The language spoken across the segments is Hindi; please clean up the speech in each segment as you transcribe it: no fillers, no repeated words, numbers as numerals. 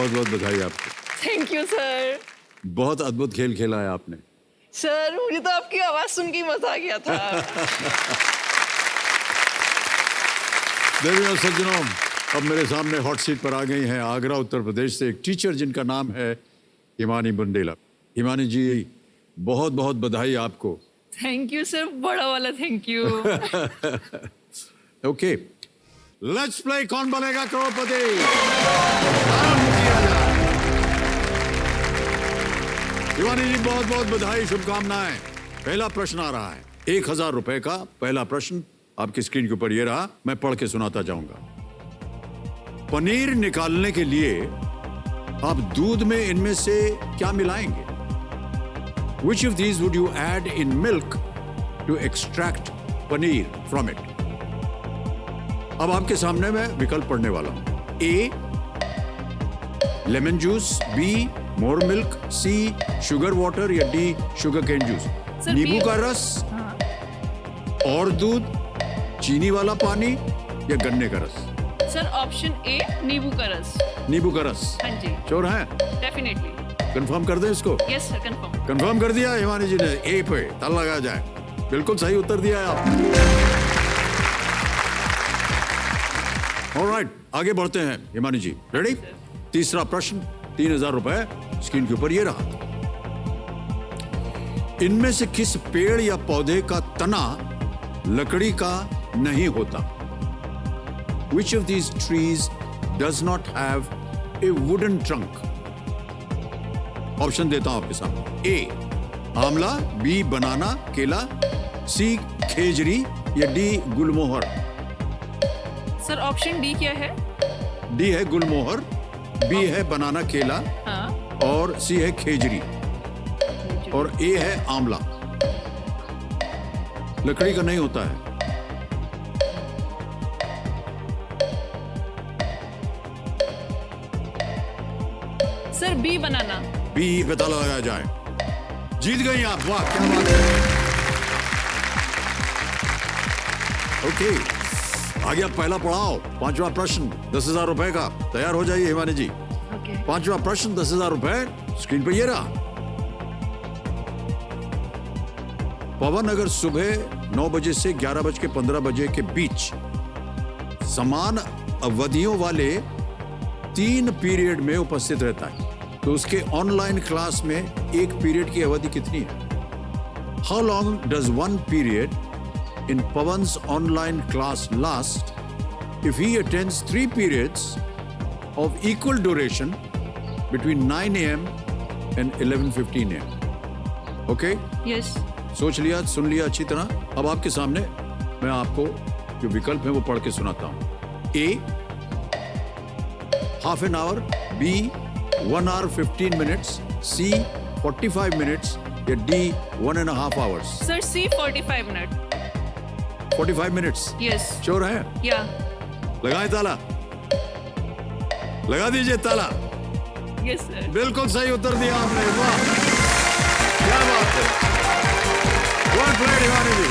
बहुत बहुत बधाई आपको। Thank you sir. बहुत अद्भुत खेल खेला है आपने। सर मुझे तो आपकी आवाज सुन के ही मजा आ गया था। देवियों सज्जनों, अब मेरे सामने हॉट सीट पर आ गई हैं आगरा उत्तर प्रदेश से एक टीचर जिनका नाम है हिमानी बुंदेला। हिमानी जी, बहुत बहुत बधाई आपको। थैंक यू सर, बड़ा वाला thank you. Okay, let's play कौन बनेगा करोड़पति। आरंभ किया जाए। हिमानी जी, बहुत बहुत बधाई, शुभकामनाएं। पहला प्रश्न आ रहा है 1000 रुपए का। पहला प्रश्न आपकी स्क्रीन के ऊपर ये रहा, मैं पढ़ के सुनाता जाऊंगा। पनीर निकालने के लिए आप दूध में इनमें से क्या मिलाएंगे? Which of these would you add in milk to extract paneer from it? अब आपके सामने मैं विकल्प पढ़ने वाला हूं। A, lemon juice, B, more milk, C, sugar water या D, sugar cane juice. Sir, नींबू B- का रस और दूध, चीनी वाला पानी या गन्ने का रस? सर ऑप्शन ए, नींबू का रस। नींबू का रस। हाँ जी, श्योर हैं? डेफिनेटली। कंफर्म कर दें इसको? Yes sir, confirm. कंफर्म कर दिया हिमानी जी ने। ए पे ताला लगा जाए। बिल्कुल सही उत्तर दिया है आपने। ऑलराइट, आगे बढ़ते हैं हिमानी जी। रेडी? तीसरा प्रश्न, 3000 रुपए स्क्रीन के ऊपर ये रहा। इनमें से किस पेड़ या पौधे का तना लकड़ी का नहीं होता? Which of these trees does not have a wooden trunk? Option देता हूं आपके सामने। ए, आंवला, बी, बनाना, केला, सी, खेजरी या डी, गुलमोहर। सर ऑप्शन डी क्या है? डी है गुलमोहर, बी है बनाना केला हाँ, और सी है खेजरी और ए है आंवला। लकड़ी का नहीं होता है। सर बी, बनाना। बी पे ताला लगाया जाए। जीत गई आप, वाह क्या बात है। ओके, आ गया पहला पड़ाव, पांचवा प्रश्न 10,000 रुपए का। तैयार हो जाइए हिमानी जी। ओके। पांचवा प्रश्न 10,000 रुपए स्क्रीन पर ये रहा। पवन अगर सुबह 9 बजे से 11:15 बजे के बीच समान अवधियों वाले 3 पीरियड में उपस्थित रहता है तो उसके ऑनलाइन क्लास में एक पीरियड की अवधि कितनी है? How long does one period in Pawan's online class last if he attends 3 periods of equal duration between 9 a.m. and 11:15 a.m. Okay? Yes. सोच लिया, सुन लिया अच्छी तरह। अब आपके सामने मैं आपको जो विकल्प है वो पढ़ के सुनाता हूं। A, half an hour, B, 1 hour 15 minutes, C, 45 minutes या D, 1.5 hours। सर सी, 45 मिनट। 45 minutes। यस। श्योर है? या। लगाए ताला, लगा दीजिए ताला। Yes sir. बिल्कुल सही उत्तर दिया आपने, वाह क्या बात है। Well played, हिमानी जी।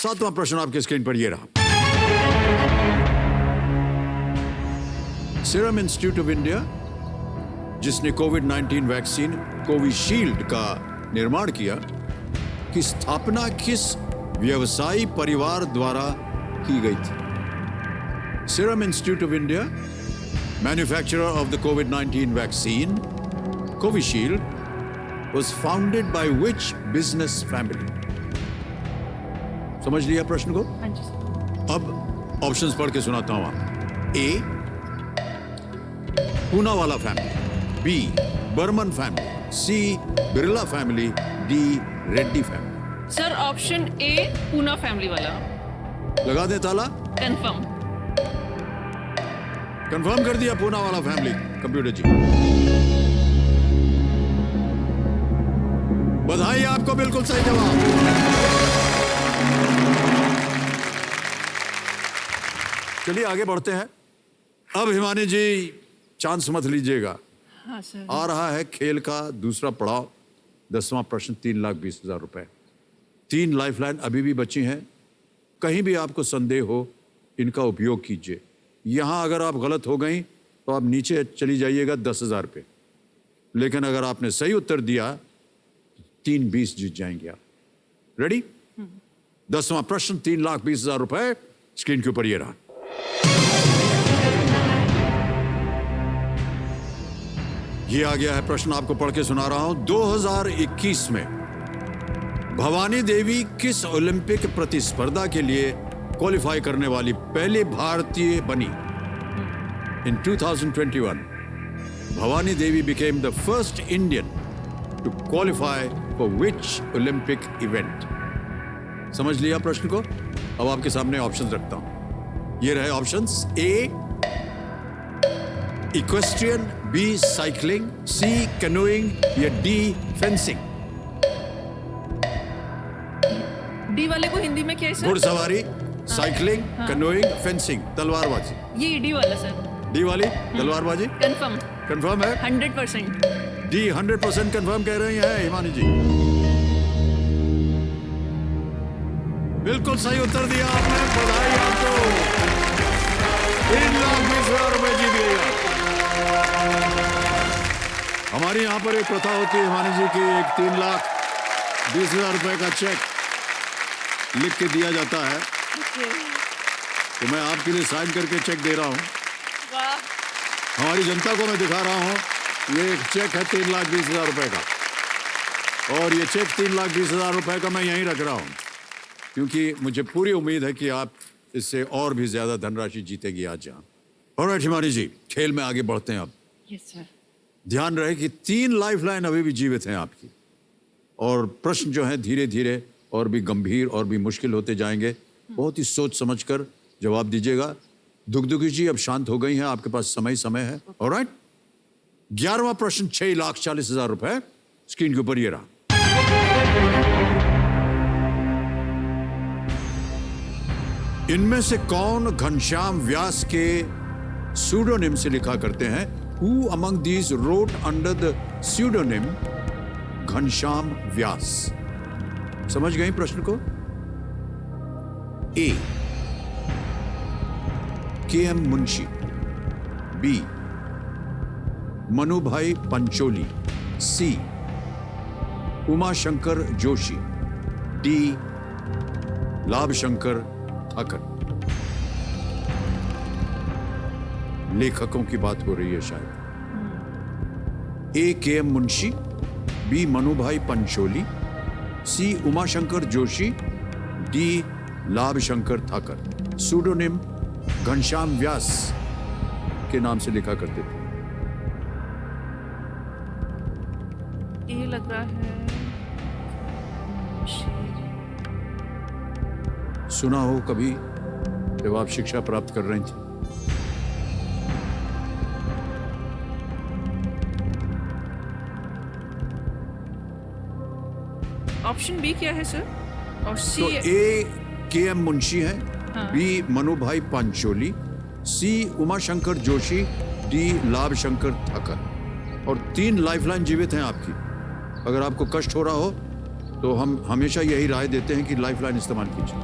सातवां प्रश्न आपके स्क्रीन पर ये रहा। सीरम इंस्टीट्यूट ऑफ इंडिया, जिसने कोविड-19 वैक्सीन कोविशील्ड का निर्माण किया, की स्थापना किस व्यवसायी परिवार द्वारा की गई थी? Serum institute of India, manufacturer of the covid vaccine Covishield, was founded by which business family? समझ लिया प्रश्न को? हाँ जी सर। अब ऑप्शंस पढ़ के सुनाता हूं आप। A, Poonawala family, B, Burman family, C, Birla family, D, Reddy family. Sir option A, Poona family वाला। लगा दे ताला। कंफर्म। कंफर्म कर दिया पूनावाला फैमिली। कंप्यूटर जी, बधाई आपको, बिल्कुल सही जवाब। चलिए आगे बढ़ते हैं। अब हिमानी जी चांस मत लीजिएगा। हाँ सर। आ रहा है खेल का दूसरा पड़ाव, 10वां प्रश्न, 3,20,000 रुपए। 3 लाइफलाइन अभी भी बची हैं। कहीं भी आपको संदेह हो, इनका उपयोग कीजिए। यहां अगर आप गलत हो गई तो आप नीचे चली जाइएगा 10,000 पे। लेकिन अगर आपने सही उत्तर दिया 320 जीत जाएंगे आप। रेडी? 10वां प्रश्न 3,20,000 रुपए स्क्रीन के ऊपर ये रहा। ये आ गया है प्रश्न, आपको पढ़ के सुना रहा हूं। 2021 में भवानी देवी किस ओलंपिक प्रतिस्पर्धा के लिए क्वालिफाई करने वाली पहली भारतीय बनी? इन 2021, Bhavani Devi became the first Indian to qualify for which Olympic event? समझ लिया प्रश्न को? अब आपके सामने ऑप्शंस रखता हूं। ये रहे ऑप्शंस। ए इक्वेस्ट्रियन, बी साइकिलिंग, सी कैनोइंग या डी फेंसिंग। डी वाले को हिंदी में क्या है सर? घुड़सवारी, साइकिलिंग, कैनोइंग, फेंसिंग, तलवारबाजी। ये डी वाला सर। डी वाली तलवारबाजी कंफर्म। कंफर्म है? 100%। डी 100% कंफर्म कह रही हैं हिमानी जी। बिल्कुल सही उत्तर दिया आपने, बधाई आपको। 3,20,000 रुपए जीत गए आप। हमारे यहाँ पर एक प्रथा होती है हिमानी जी की, एक 3,20,000 रुपए का चेक लिख के दिया जाता है। तो मैं आपके लिए साइन करके चेक दे रहा हूँ। वाह। हमारी जनता को मैं दिखा रहा हूँ, ये एक चेक है 3,20,000 रुपए का, और ये चेक 3,20,000 रुपए का मैं यहीं रख रहा हूँ, क्योंकि मुझे पूरी उम्मीद है कि आप इससे और भी ज्यादा धनराशि जीतेगी आज यहाँ। ऑलराइट हिमानी जी, खेल में आगे बढ़ते हैं अब। Yes sir. ध्यान रहे कि 3 लाइफलाइन अभी भी जीवित हैं आपकी, और प्रश्न जो है धीरे धीरे और भी गंभीर और भी मुश्किल होते जाएंगे। बहुत ही सोच समझकर जवाब दीजिएगा। दुगदुगी जी अब शांत हो गई हैं, आपके पास समय है। ऑलराइट, 11वां प्रश्न 6,40,000 रुपए स्क्रीन के ऊपर ये रहा। इनमें से कौन घनश्याम व्यास के सूडोनिम से लिखा करते हैं? Who among these wrote under the pseudonym Ghanshyam व्यास? समझ गई प्रश्न को? ए के.एम. मुंशी, बी मनुभाई पंचोली, सी उमाशंकर जोशी, डी लाभशंकर ठाकर। लेखकों की बात हो रही है शायद। ए के.एम. मुंशी, बी मनुभाई पंचोली, सी उमाशंकर जोशी, डी लाभशंकर ठाकर। सूडोनिम घनश्याम व्यास के नाम से लिखा करते थे। ये लग रहा है। सुना हो कभी जब आप शिक्षा प्राप्त कर रही थी? ऑप्शन बी क्या है सर? और सी? तो ए के.एम. मुंशी है, बी मनुभाई पंचोली, सी उमाशंकर जोशी, डी लाभशंकर ठाकर। और 3 लाइफलाइन जीवित हैं आपकी। अगर आपको कष्ट हो रहा हो तो हम हमेशा यही राय देते हैं कि लाइफलाइन इस्तेमाल कीजिए।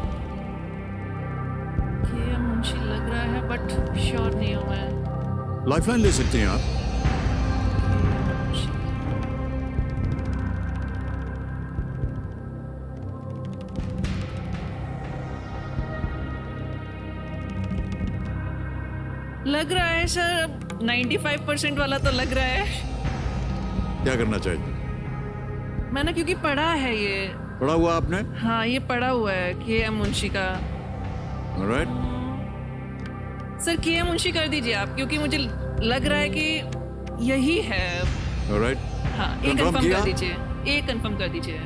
ये मुंशी लग रहा है, बट श्योर नहीं हूं मैं। लाइफलाइन ले सकते हैं आप। लग रहा है सर 95% वाला तो लग रहा है। क्या करना चाहिए? मैंने क्योंकि पढ़ा है ये। पढ़ा हुआ आपने? हाँ, ये पढ़ा हुआ है के.एम. मुंशी का। Alright, sir KM. मुंशी कर दीजिए आप, क्योंकि मुझे लग रहा है कि यही है। ऑलराइट, हाँ, ए Confirm कंफर्म किया? कर दीजिए। ए कंफर्म कर दीजिए।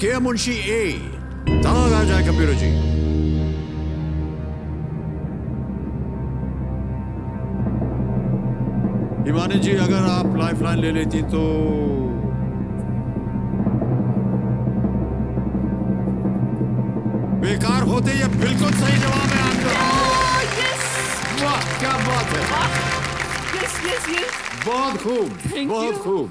के.एम. मुंशी ए। ताला आ जाए कंप्यूटर जी। हिमानी जी, अगर आप लाइफलाइन ले लेती तो बेकार होते। ये बिल्कुल सही जवाब है आपका। यस वाह, क्या बात है। Yes yes yes. बहुत खूब, Thank बहुत you. खूब।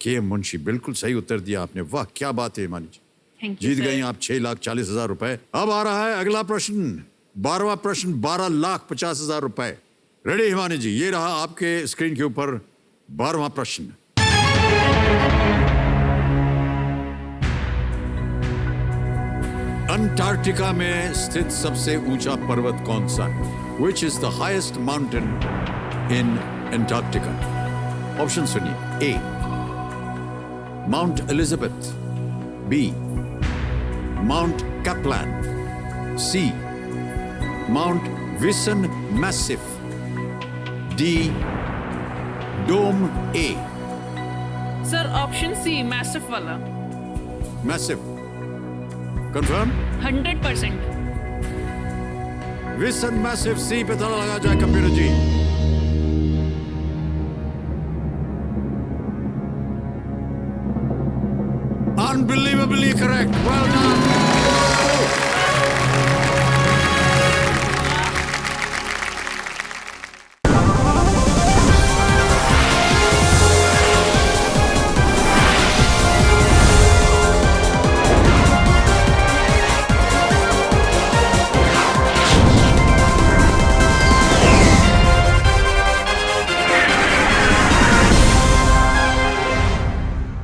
के.एम. मुंशी, बिल्कुल सही उत्तर दिया आपने। वाह, क्या बात है हिमानी जी। थैंक यू जीत सर। गई आप 6,40,000 रुपए। अब आ रहा है अगला प्रश्न, 12वां प्रश्न, 12,50,000 रुपए। रेडी हिमानी जी, ये रहा आपके स्क्रीन के ऊपर 12वां प्रश्न। अंटार्कटिका में स्थित सबसे ऊंचा पर्वत कौन सा है? Which is the highest mountain in Antarctica? Option सुनिए। A, Mount Elizabeth. B, Mount Kaplan. C, Mount Vinson Massif. D, Dome A. Sir option C massive वाला। Massive. Confirm? 100%। Vinson Massif C पे ताला लगा जाए कंप्यूटर जी। Unbelievably correct. Well done.